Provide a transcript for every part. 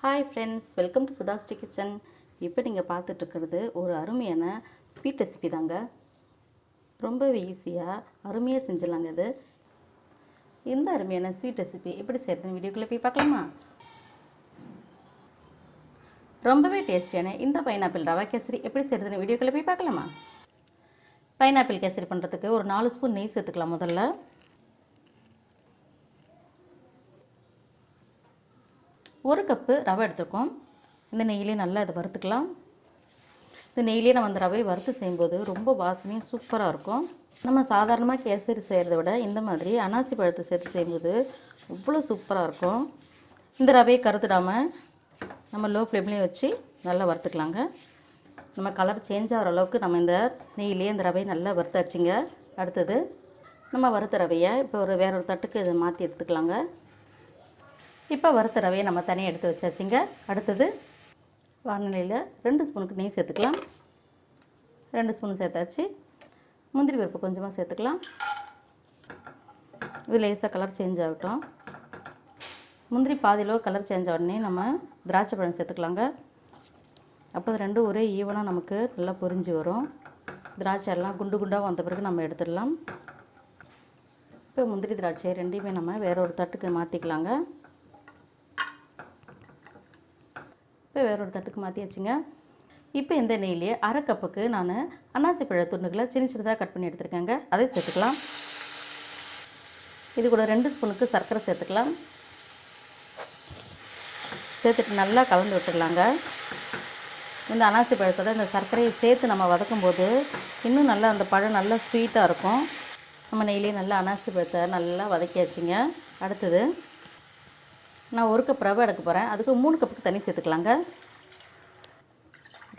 Hi friends, welcome to SUBSCIBE kitchen. இப்போ நீங்கள் பார்த்துட்ருக்கிறது ஒரு அருமையான ஸ்வீட் ரெசிபி தாங்க. ரொம்பவே ஈஸியாக அருமையாக செஞ்சிடலாங்க. இது இந்த அருமையான ஸ்வீட் ரெசிபி எப்படி செய்கிறதுன்னு வீடியோக்குள்ளே போய் பார்க்கலாமா? ரொம்பவே டேஸ்டியான இந்த பைனாப்பிள் ரவா கேசரி எப்படி செய்கிறதுன்னு வீடியோக்குள்ளே போய் பார்க்கலாமா? பைனாப்பிள் கேசரி பண்ணுறதுக்கு ஒரு 4 ஸ்பூன் நெய் சேர்த்துக்கலாம். முதல்ல ஒரு கப்பு ரவை எடுத்துருக்கோம். இந்த நெய்யிலே நல்லா இதை வறுத்துக்கலாம். இந்த நெய்யிலே நம்ம அந்த ரவையை வறுத்து செய்யும்போது ரொம்ப வாசனையும் சூப்பராக இருக்கும். நம்ம சாதாரணமாக கேசரி செய்கிறத விட இந்த மாதிரி அனாசி பழத்தை சேர்த்து செய்யும்போது அவ்வளோ சூப்பராக இருக்கும். இந்த ரவையை கருத்துடாமல் நம்ம லோ ஃப்ளேம்லேயே வச்சு நல்லா வறுத்துக்கலாங்க. நம்ம கலர் சேஞ்ச் ஆகிற அளவுக்கு நம்ம இந்த நெய்யிலே இந்த ரவையை நல்லா வறுத்தாச்சுங்க. அடுத்தது நம்ம வறுத்த ரவையை இப்போ வேற ஒரு தட்டுக்கு இதை மாற்றி எடுத்துக்கலாங்க. இப்போ வறுத்த ரவையை நம்ம தனியாக எடுத்து வச்சாச்சுங்க. அடுத்தது வானிலையில் 2 ஸ்பூனுக்கு நெய் சேர்த்துக்கலாம். 2 ஸ்பூன் சேர்த்தாச்சு. முந்திரி பருப்பு கொஞ்சமாக சேர்த்துக்கலாம். இது லேசாக கலர் சேஞ்ச் ஆகட்டும். முந்திரி பாதியிலோ கலர் சேஞ்ச் ஆகணுன்னே நம்ம திராட்சை பழம் சேர்த்துக்கலாங்க. அப்போ அது ரெண்டும் ஒரே ஈவனாக நமக்கு நல்லா பொரிஞ்சு வரும். திராட்சை எல்லாம் குண்டு குண்டாக வந்த பிறகு நம்ம எடுத்துடலாம். இப்போ முந்திரி திராட்சை ரெண்டையுமே நம்ம வேற ஒரு தட்டுக்கு மாற்றிக்கலாங்க. இப்போ வேற ஒரு தட்டுக்கு மாற்றியாச்சுங்க. இப்போ இந்த நெய்லேயே அரை கப்புக்கு நான் அன்னாசி பழ துண்டுகளை சின்ன சின்னதாக கட் பண்ணி எடுத்துருக்கேங்க. அதை சேர்த்துக்கலாம். இது கூட 2 ஸ்பூனுக்கு சர்க்கரை சேர்த்துக்கலாம். சேர்த்துட்டு நல்லா கலந்து விட்டுடலாங்க. இந்த அன்னாசி பழத்தோட இந்த சர்க்கரையை சேர்த்து நம்ம வதக்கும் போது இன்னும் நல்லா அந்த பழம் நல்லா ஸ்வீட்டாக இருக்கும். நம்ம நெய்லேயே நல்லா அன்னாசி பழத்தை நல்லா வதக்கியாச்சுங்க. அடுத்தது நான் 1 கப் ரவை எடுக்க போகிறேன். அதுக்கு 3 கப்புக்கு தண்ணி சேர்த்துக்கலாங்க.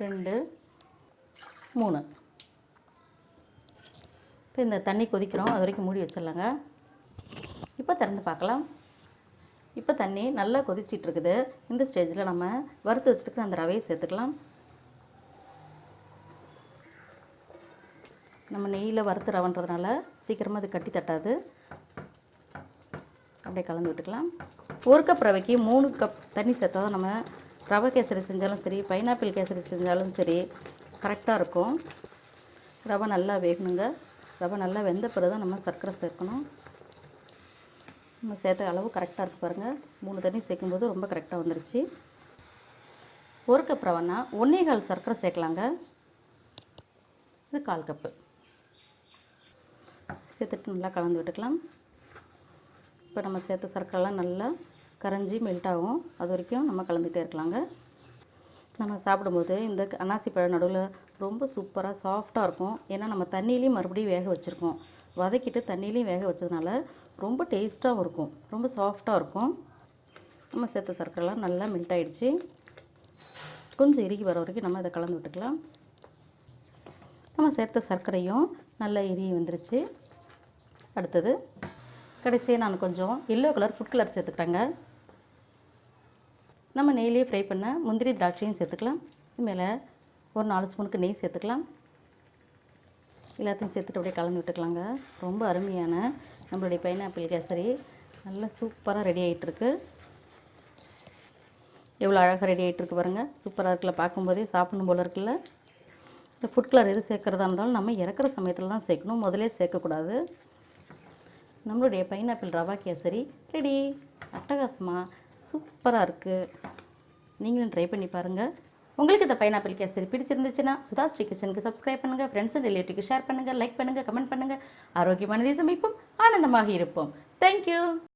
2 3. இப்போ இந்த தண்ணி கொதிக்கிறோம், அது வரைக்கும் மூடி வச்சிடலாங்க. இப்போ திறந்து பார்க்கலாம். இப்போ தண்ணி நல்லா கொதிச்சிட்டு இருக்குது. இந்த ஸ்டேஜில் நம்ம வறுத்து வச்சுட்டு அந்த ரவையை சேர்த்துக்கலாம். நம்ம நெய்யில் வறுத்து ரவன்றதுனால சீக்கிரமாக அது கட்டி தட்டாது. அப்படியே கலந்து விட்டுக்கலாம். 1 கப் ரவைக்கு 3 கப் தண்ணி சேர்த்தா தான் நம்ம ரவை கேசரி செஞ்சாலும் சரி, பைனாப்பிள் கேசரி செஞ்சாலும் சரி கரெக்டாக இருக்கும். ரவை நல்லா வேகணுங்க. ரவை நல்லா வெந்த பிறகு தான் நம்ம சர்க்கரை சேர்க்கணும். நம்ம சேர்த்த அளவு கரெக்டாக இருக்குது பாருங்கள். 3 தண்ணி சேர்க்கும்போது ரொம்ப கரெக்டாக வந்துருச்சு. 1 கப் ரவைனா 1.25 சர்க்கரை சேர்க்கலாங்க. இது 1/4 கப்பு சேர்த்துட்டு நல்லா கலந்து விட்டுக்கலாம். இப்போ நம்ம சேர்த்த சர்க்கரைலாம் நல்லா கரைஞ்சி மெல்ட் ஆகும். அது வரைக்கும் நம்ம கலந்துகிட்டே இருக்கலாங்க. நம்ம சாப்பிடும்போது இந்த அன்னாசி பழம் நடுவில் ரொம்ப சூப்பராக சாஃப்டாக இருக்கும். ஏன்னா நம்ம தண்ணியிலையும் மறுபடியும் வேக வச்சுருக்கோம். வதக்கிட்டு தண்ணியிலையும் வேக வச்சதுனால ரொம்ப டேஸ்ட்டாகவும் இருக்கும், ரொம்ப சாஃப்டாக இருக்கும். நம்ம சேர்த்த சர்க்கரைலாம் நல்லா மெல்ட் ஆகிடுச்சு. கொஞ்சம் இறுகி வர வரைக்கும் நம்ம இதை கலந்து விட்டுக்கலாம். நம்ம சேர்த்த சர்க்கரையும் நல்லா இறுகி வந்துருச்சு. அடுத்தது கடைசியாக நான் கொஞ்சம் எல்லோ கலர் ஃபுட் கலர் சேர்த்துக்கிறேங்க. நம்ம நெய்லேயே ஃப்ரை பண்ண முந்திரி திராட்சையும் சேர்த்துக்கலாம். இது மேலே ஒரு 4 ஸ்பூனுக்கு நெய் சேர்த்துக்கலாம். எல்லாத்தையும் சேர்த்துட்டு அப்படியே கலந்து விட்டுக்கலாங்க. ரொம்ப அருமையான நம்மளுடைய பைனாப்பிள் கேசரி நல்லா சூப்பராக ரெடி ஆகிட்டுருக்கு. எவ்வளோ அழகாக ரெடி ஆகிட்டுருக்கு பாருங்கள். சூப்பராக இருக்குல்ல, பார்க்கும்போதே சாப்பிடணும் போல் இருக்குல்ல. இந்த ஃபுட் கலர் எது சேர்க்குறதா இருந்தாலும் நம்ம இறக்குற சமயத்தில் தான் சேர்க்கணும், முதலே சேர்க்கக்கூடாது. நம்மளுடைய பைனாப்பிள் ரவா கேசரி ரெடி. அட்டகாசமாக சூப்பராக இருக்குது. நீங்களும் ட்ரை பண்ணி பாருங்கள். உங்களுக்கு இந்த பைனாப்பிள் கேசரி பிடிச்சிருந்துச்சுன்னா SUBSCIBE கிச்சனுக்கு சப்ஸ்கிரைப் பண்ணுங்கள். ஃப்ரெண்ட்ஸ் அண்ட் ரிலேட்டிவ்க்கு ஷேர் பண்ணுங்கள், லைக் பண்ணுங்கள், கமெண்ட் பண்ணுங்கள். ஆரோக்கியமானதை சமைப்போம், ஆனந்தமாக இருப்போம். தேங்க்யூ.